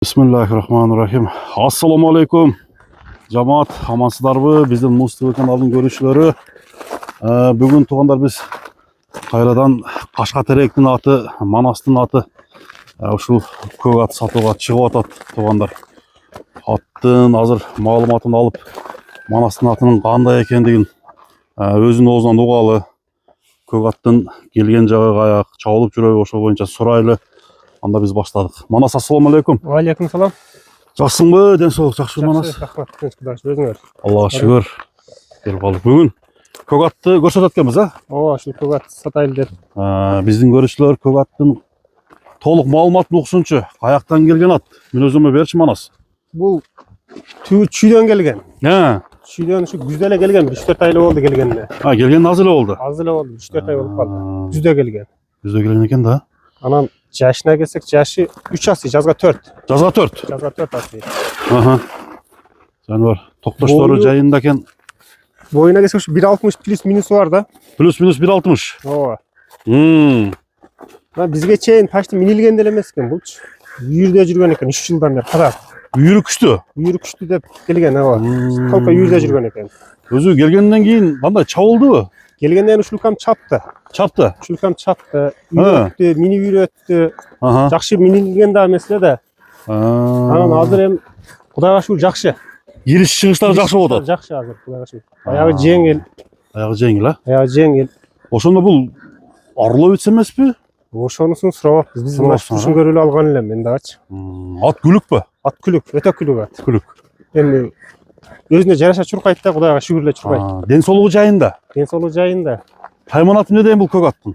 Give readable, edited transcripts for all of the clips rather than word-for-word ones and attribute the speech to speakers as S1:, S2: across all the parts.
S1: Bismillahirrahmanirrahim. Assalamu alaikum. Жамаат, амансыздарбы? Биздин Муз ТВ каналынын көрүүчүлөрү. Бүгүн туугандар биз кайрадан Кашка теректин аты, Манастын аты ушул көк ат сатууга чыгып атат туугандар. Аттын азыр маалыматын алып, Манастын атынын кандай экендигин өзүнүн оозунан угалы. Көк аттын келген жагы каяк, чабылып жүрөбү, ошол боюнча сурайлы. Анда биз баштадык. Манас, ассаламу алейкум.
S2: Алейкум салам.
S1: Жакшысыңбы? Ден соолук жакшы Манас?
S2: Рахмат, өзүңөр.
S1: Аллага шүгүр. Келип калдык. Бүгүн көк атты көрсөтөт экенбиз,
S2: Ооба, ушул көк ат сатайлы деп.
S1: Биздин көрүүчүлөр көк аттын толук маалыматын уксунчу. Каяктан келген ат? Мүнөздөмө берчи Манас.
S2: Бул Чүйдөн келген. Чүйдөн ушу күздө эле келген, 3-4 айлы болду келгенине.
S1: Келген аз эле болду.
S2: Az эле болду, 3-4 ай болуп калды. Күздө келген.
S1: Күздө келген экен да.
S2: Анан жашына келсек, жашы 3 асый, жазга 4.
S1: Жазга 4.
S2: Жазга 4 асый.
S1: Жаныбар токтоштору жайында экен.
S2: Боюна келсек, ушу 1.60 плюс минусу бар да.
S1: Плюс-минус 1.60.
S2: Ооба. Бизге чейин почти минилген деле эмес экен булчу. Үйүрдө жүргөн экен 3 жылдан бери кадак.
S1: Үйүрү күчтүү.
S2: Үйүрү күчтүү деп келген, ооба. Толко үйүрдө жүргөн экен.
S1: Өзү келгенден кийин кандай чабылдыбы?
S2: Келгенден ушулкам чапты.
S1: Чапты.
S2: Ушулкам чапты. Үйрөттү, мини үйрөттү. Жакшы минилген да эмес эле да. Анан азыр эми Кудайга шүгүр жакшы.
S1: Кириш чыгыштары жакшы болуп атат.
S2: Жакшы азыр Кудайга шүгүр. Аягы жеңил.
S1: Аягы жеңил,
S2: Аягы жеңил.
S1: Ошондо бул Орловец эмеспи?
S2: Ошонусун сурабаппыз. Биз мына түшүнгөрүп эле алган элем мен дагычы.
S1: Ат күлүкпү?
S2: Ат күлүк, өтө күлүк ат.
S1: Күлүк.
S2: Эми өзүнө жараша чуркайт да, Кудайга шүгүр эле чуркайт.
S1: Ден соолугу жайында.
S2: Ден соолугу жайында.
S1: Кайманаты эмнеден бул көк аттын?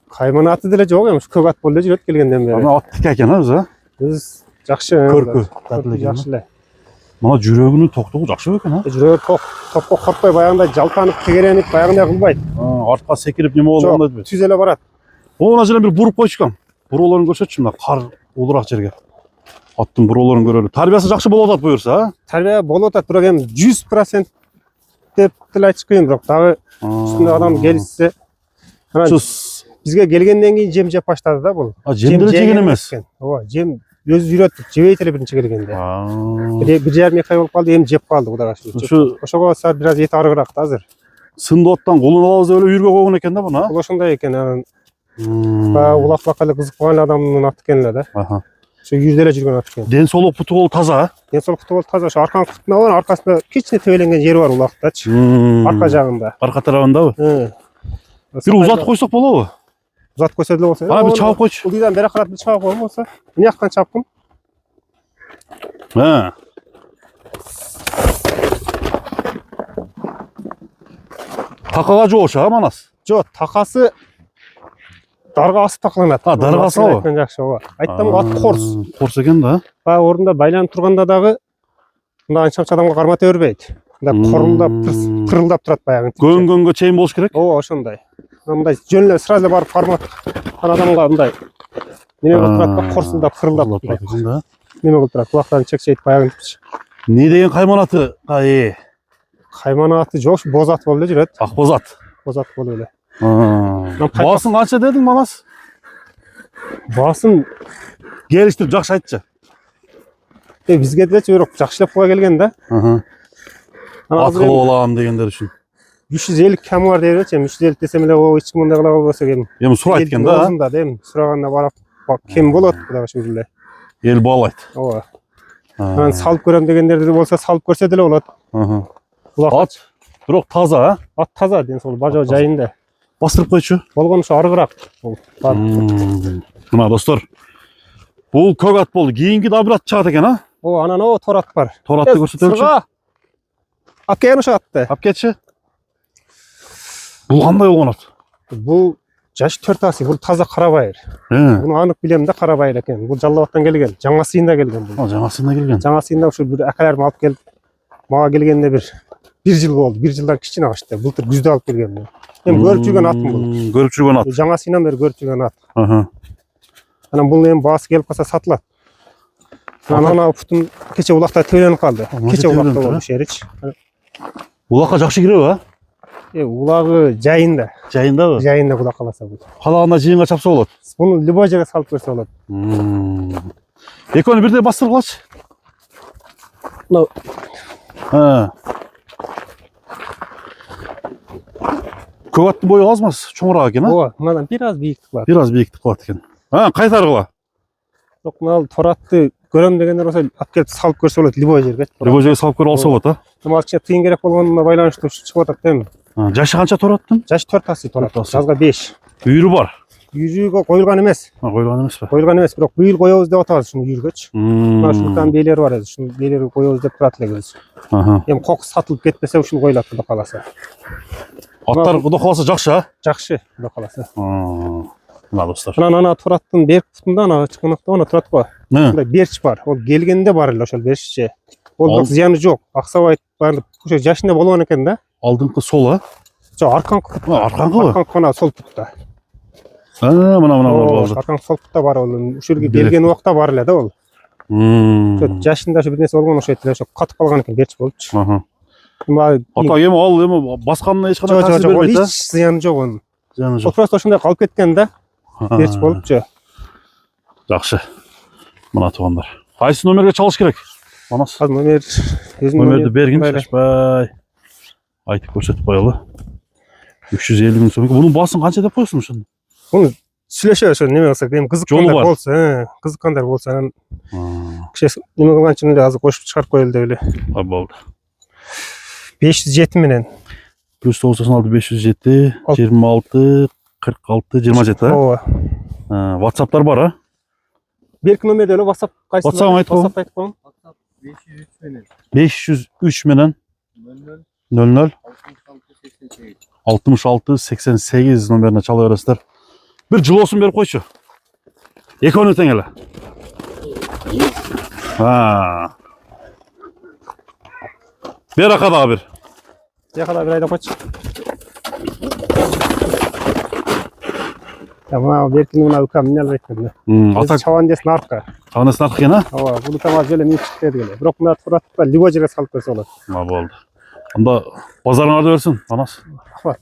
S2: Кайманаты деле жок, эми көк ат болуп эле жүрөт келгенден бери.
S1: Ана ат тик экен, өзү.
S2: Биз жакшы.
S1: Көркү.
S2: Жакшы эле.
S1: Мына жүрөгүнүн токтугу жакшы экен,
S2: Жүрөгү топко коркпой, баягындай жалтанып, тегеренип, баягындай кылбайт.
S1: Артка секирип неме болгондой эмес.
S2: Түз эле барат.
S1: Мына жерден бир буруп койчукам. Буроолорун көрсөтчү, мына кар улураак жерге. Аттын буроолорун көрөлү. Тарбиясы жакшы болуп атат буюрса,
S2: Тарбия болуп атат, бирок эми 100% деп деле айтыш кыйын, бирок дагы үстүнө адам келишсе, бизге келгенден кийин жем жеп баштады да бул.
S1: Жем деле жеген эмес.
S2: Ооба, жем өзү үйрөттүк, жебейт эле биринчи келгенде. 1,5-2 ай болуп калды, эми жеп калды Кудайга шүгүр. Ошого саат бир аз эти арыгыраак да азыр.
S1: Сындооттан колун алабыз деп эле үйүргө койгон экен да буну.
S2: Бул ошондой экен, анан улак-улакка эле кызыкпаган адамдын аты экен эле да. Ошо үйүрдө эле жүргөн ат экен.
S1: Ден соолук путу болуп таза.
S2: Ден соолук путу болуп таза. Ошо арканын кытына бар, аркасында кичине тебеленген жери бар улактачы. Арка жагында.
S1: Арка тарабындабы? Бир узатып койсок болобу?
S2: Узатып койсо деле болсо.
S1: Бир чабып койчу.
S2: Улидан бери карап чабып койгон болсо, эмне жактан чапкын?
S1: Такага жоош, Манас?
S2: Жок, такасы дарга асып такаланат.
S1: Даргасы
S2: ба? Жакшы, ооба. Айттым, ат корс.
S1: Корс экен да.
S2: Баягы ордунда байланып турганда дагы мындай анча адамга кармата бербейт. Мындай корулдап, пырылдап турат баягы.
S1: Көнгөнгө чейин болуш керек.
S2: Ооба, ошондой. Мындай жөн эле сразу барып кармат. Адамга мындай неме кылып турат да, корсулдап, пырылдап турат да. Неме кылып турат, кулактарын чекчейт баягынча.
S1: Не деген кайманаты?
S2: Кайманаты жок, боз ат болуп эле жүрөт.
S1: Ак боз ат.
S2: Боз ат болуп эле.
S1: Баасын канча дедиң, Манас?
S2: Баасын
S1: келиштирип жакшы айтчы.
S2: Бизге делечи бирок жакшылап кое келген да.
S1: Ат кылып алам дегендер үчүн.
S2: 350 кам бар деп элечи, 350 десем эле о эч ким мындай кыла болбосо экен.
S1: Эми сурайт экен да.
S2: Озунда дем, сураганда барып кем болот, Кудайга шүгүр эле.
S1: Эл баалайт.
S2: Ооба. Анан салып көрөм дегендерди болсо салып көрсө деле болот.
S1: Ат бирок таза,
S2: Ат таза, ден соолугу бажоо жайында.
S1: Бастырып койчу.
S2: Болгону ошо арыгыраак.
S1: Мына достор, бул көк ат болду. Кийинки да бир ат чыгат экен,
S2: Ооба, анан тор ат бар.
S1: Тор атты көрсөтөлчү.
S2: Аккен ошо атты.
S1: Алып кетчи. Бул кандай болгон ат?
S2: Бул жашы 4 асый, бул таза карабайыр. Буну анык билем да, карабайыр экен. Бул Жалал-Абадтан келген, жаңа сыйында келген бул.
S1: Жаңа сыйында келген.
S2: Жаңа сыйында ушу бир акаларым алып келип, мага келгенде бир жыл болду. 1 жылдан кичине ашты. Былтыр күздө алып келген. Эми көрүп жүргөн атым бул.
S1: Көрүп жүргөн ат.
S2: Жаңа сыйнан бери көрүп жүргөн ат. Анан бул эми баасы келип калса сатылат. Анан путун кече улакта тебеленип калды. Кече улакта болду шерич.
S1: Улакка жакшы киреби?
S2: Улагы жайында.
S1: Жайындабы?
S2: Жайында кула каласа бул.
S1: Калаганда жыйынга чапса болот.
S2: Буну любой жерге салып көрсө болот.
S1: Ekönü birde bastırıp alaç.
S2: Мынау
S1: Ha. Көк аттың бойы аз мас, чоңырақ екен, а?
S2: ооба, мынадан бир аз бийиктик бар.
S1: Biraz биіктік болады екен. Ha, қай тарғыла?
S2: Бирок мына торатты көрөм дегендер болсо алып келип салып көрсө болот любой жерге.
S1: Любой жерге салып көріп алса болады, а?
S2: Мага кичине тыйын керек болгонуна байланыштуу чыгып атат да эми.
S1: Жашы қанша тораттың?
S2: Жашы 4 тасы торат.
S1: Төрт асы.
S2: Жазга 5.
S1: Үйірі бар.
S2: Үйрүгө коюлган эмес.
S1: Қойылған емес пе?
S2: Коюлган эмес, бирок быйыл коебуз деп атабыз ушуну үйргөчү. Мына ушундан бийлери бар эди. Ушуну бийлери коебуз деп турат элекбиз. Эми кокус сатылып кетпесе ушуну коюлат Кудай кааласа.
S1: Аттар Кудай кааласа жакшы, а?
S2: Жакшы, Кудай кааласа.
S1: Мына достар.
S2: Ана тураттын берки бутунда ана чыгынакта ана турат го. Мындай берч бар. Ол келгенде бар эле ошол берчче. Ол зыяны жок. Аксабай баардык ошо жашында болгон экен да.
S1: Алдыңкы сол, а?
S2: Жок, арканкы.
S1: Арканкыбы?
S2: Арканкы ана сол путта.
S1: Мына.
S2: Арканкы сол путта бар ол. Ушул жерге келген убакта бар эле да ол. Жашында ошо бир нерсе болгон окшойт эле, ошо катып калган экен, берч болчу.
S1: Ата эми ал эми басканына эч кандай таасир бербейт, а?
S2: Эч зыяны жок онун.
S1: Зыяны
S2: Ол
S1: жок.
S2: просто ошондой калып кеткен да. Берч болупчу.
S1: Жакшы. Мына туугандар. Кайсы номерге чалыш керек? Манас.
S2: Азыр номер
S1: Номерди бергин, шашпай. Айтып көрсөтүп коелу. 350 миң сом. Бунун баасын канча деп койсуң ошону?
S2: Муну сүйлөшө ошо неме кылсак, эми кызыккандар болсо, кызыккандар болсо анан киши неме кылганчын эле азыр кошуп чыгарып коелу деп эле.
S1: Болду.
S2: 507 менен.
S1: +96 507 26 46 27, а?
S2: Ооба.
S1: WhatsApp'тар бар, а?
S2: Берки номерде эле WhatsApp кайсы?
S1: WhatsApp айтып коем.
S2: WhatsApp айтып коем.
S1: 503 менен 00 66 88 номерине чала бересиздер. Бир жылоосун берип койчу. Экөөнү тең эле. Бер ака дагы бир.
S2: Жакада бир айдап койчу. Мына беркини мына укам эмне алып айткан да.
S1: Ата
S2: Чабан десин арка.
S1: канысын аркы экен, а?
S2: Ооба, бул тамак желе мен чыкты эле. Бирок мына туратта любой жерге салып койсо болот.
S1: Болду. Анда базарыңарды берсин, Манас.
S2: Рахмат.